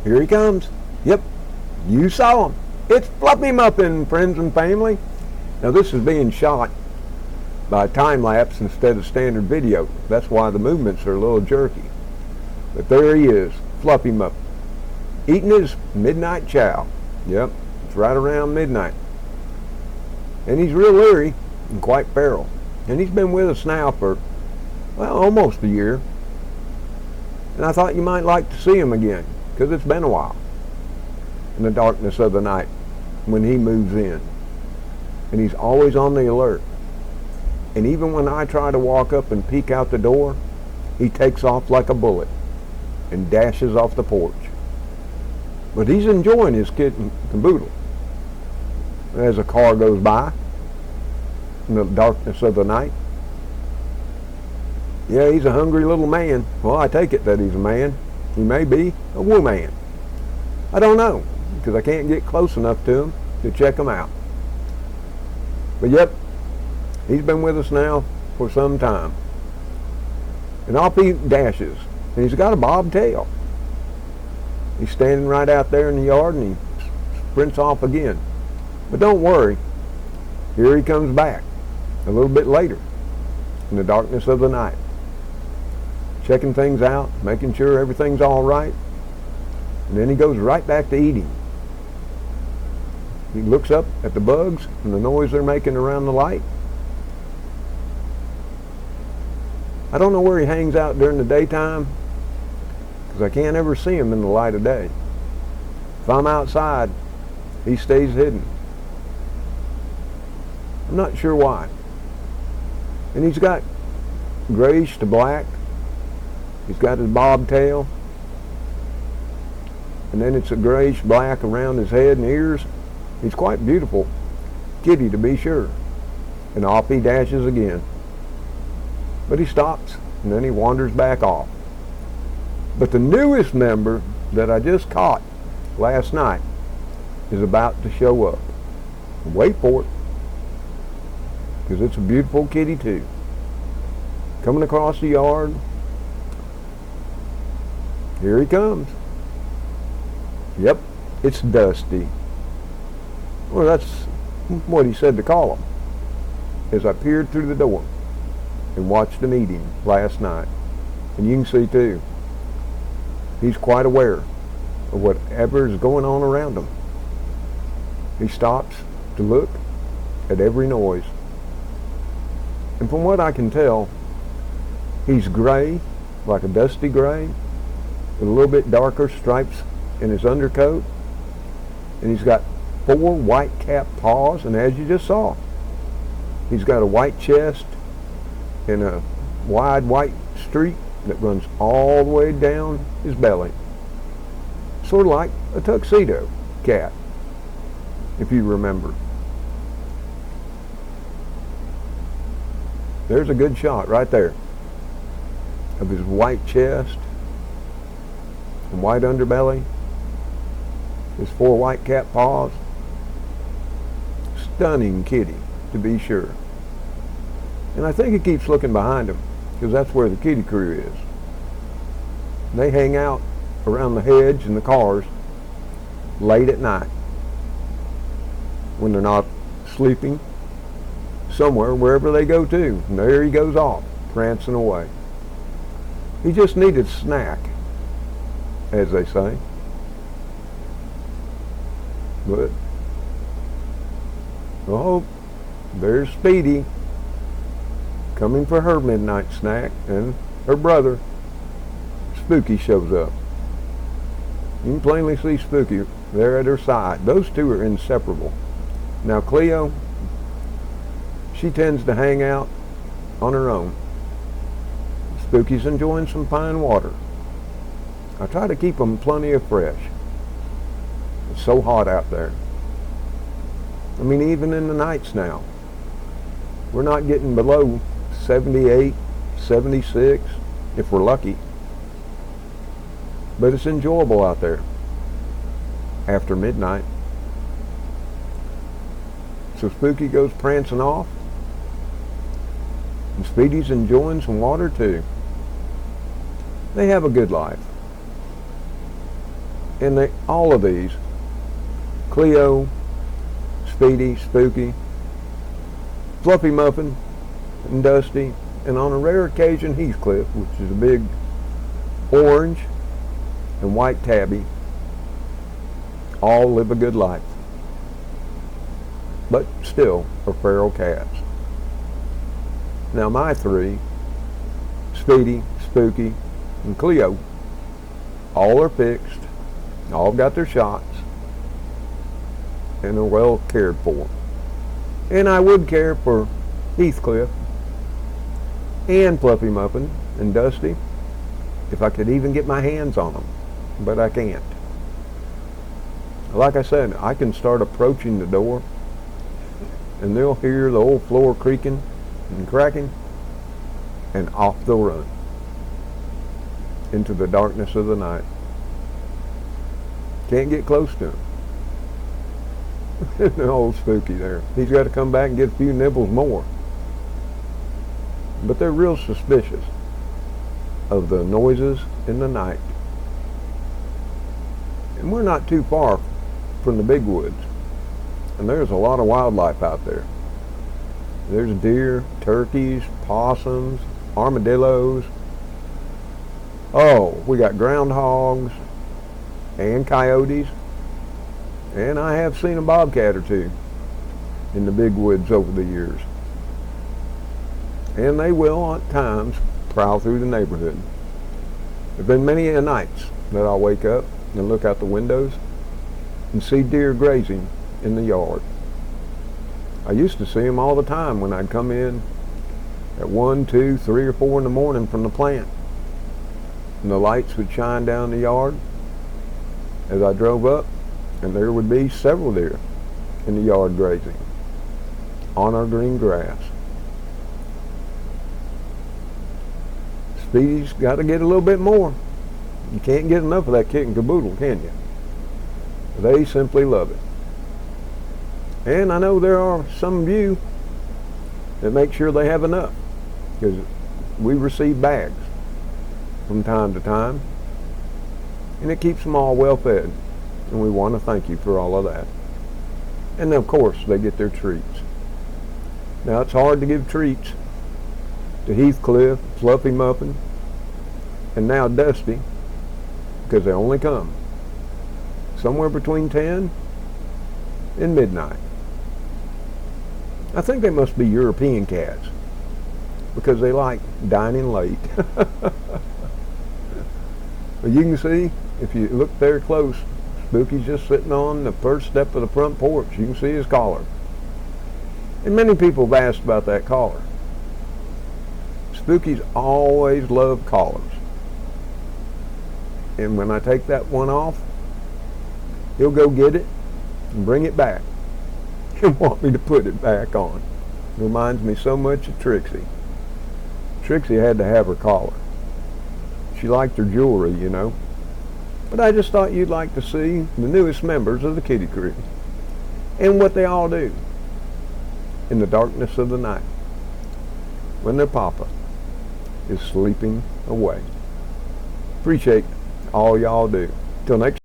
Here he comes. Yep, you saw him. It's Fluffy Muffin, friends and family. Now this is being shot by time-lapse instead of standard video. That's why the movements are a little jerky. But there he is, Fluffy Muffin, eating his midnight chow. Yep, it's right around midnight. And he's real leery and quite feral. And he's been with us now for, well, almost a year. And I thought you might like to see him again, because it's been a while. In the darkness of the night, when he moves in. And he's always on the alert. And even when I try to walk up and peek out the door, he takes off like a bullet and dashes off the porch. But he's enjoying his kit and caboodle as a car goes by in the darkness of the night. Yeah, he's a hungry little man. Well, I take it that he's a man. He may be a woman. I don't know, because I can't get close enough to him to check him out. But yep, he's been with us now for some time. And off he dashes. And he's got a bobtail. He's standing right out there in the yard and he sprints off again. But don't worry, here he comes back a little bit later in the darkness of the night. Checking things out, making sure everything's all right. And then he goes right back to eating. He looks up at the bugs and the noise they're making around the light. I don't know where he hangs out during the daytime, because I can't ever see him in the light of day. If I'm outside, he stays hidden. I'm not sure why. And he's got grayish to black. He's got his bobtail. And then it's a grayish black around his head and ears. He's quite beautiful kitty, to be sure. And off he dashes again. But he stops and then he wanders back off. But the newest member that I just caught last night is about to show up. Wait for it, because it's a beautiful kitty too. Coming across the yard. Here he comes. Yep, it's Dusty. Well, that's what he said to call him, as I peered through the door and watched him eating last night. And you can see too, he's quite aware of whatever is going on around him. He stops to look at every noise. And from what I can tell, he's gray, like a dusty gray, with a little bit darker stripes in his undercoat. And he's got 4 white capped paws, and as you just saw, he's got a white chest and a wide white streak that runs all the way down his belly. Sort of like a tuxedo cat, if you remember. There's a good shot right there of his white chest and white underbelly, his 4 white capped paws. Stunning kitty, to be sure. And I think he keeps looking behind him, because that's where the kitty crew is. They hang out around the hedge and the cars late at night when they're not sleeping somewhere, wherever they go to. And there he goes off, prancing away. He just needed a snack, as they say. But, oh, there's Speedy coming for her midnight snack, and her brother, Spooky, shows up. You can plainly see Spooky there at her side. Those two are inseparable. Now Cleo, she tends to hang out on her own. Spooky's enjoying some fine water. I try to keep them plenty of fresh. It's so hot out there. I mean, even in the nights now, we're not getting below 78, 76, if we're lucky. But it's enjoyable out there after midnight. So Spooky goes prancing off, and Speedy's enjoying some water too. They have a good life. And all of these, Krew, Speedy, Spooky, Fluffy Muffin, and Dusty, and on a rare occasion Heathcliff, which is a big orange and white tabby, all live a good life, but still are feral cats. Now my three, Speedy, Spooky, and Krew, all are fixed, all got their shots, and are well cared for. And I would care for Heathcliff and Fluffy Muffin and Dusty if I could even get my hands on them, but I can't. Like I said, I can start approaching the door and they'll hear the old floor creaking and cracking, and off they'll run into the darkness of the night. Can't get close to him. The old Spooky there. He's got to come back and get a few nibbles more. But they're real suspicious of the noises in the night. And we're not too far from the big woods. And there's a lot of wildlife out there. There's deer, turkeys, possums, armadillos. Oh, we got groundhogs and coyotes. And I have seen a bobcat or two in the big woods over the years. And they will, at times, prowl through the neighborhood. There have been many a nights that I'll wake up and look out the windows and see deer grazing in the yard. I used to see them all the time when I'd come in at 1, 2, 3, or 4 in the morning from the plant. And the lights would shine down the yard as I drove up, and there would be several deer in the yard grazing on our green grass. Speedy's got to get a little bit more. You can't get enough of that kit and caboodle, can you? They simply love it. And I know there are some of you that make sure they have enough, because we receive bags from time to time, and it keeps them all well fed. And we want to thank you for all of that. And of course, they get their treats. Now, it's hard to give treats to Heathcliff, Fluffy Muffin, and now Dusty, because they only come somewhere between 10 and midnight. I think they must be European cats, because they like dining late. But you can see, if you look there close, Spooky's just sitting on the first step of the front porch. You can see his collar. And many people have asked about that collar. Spooky's always loved collars. And when I take that one off, he'll go get it and bring it back and want me to put it back on. It reminds me so much of Trixie. Trixie had to have her collar. She liked her jewelry, you know. But I just thought you'd like to see the newest members of the Kitty Crew and what they all do in the darkness of the night when their papa is sleeping away. Appreciate all y'all do. Till next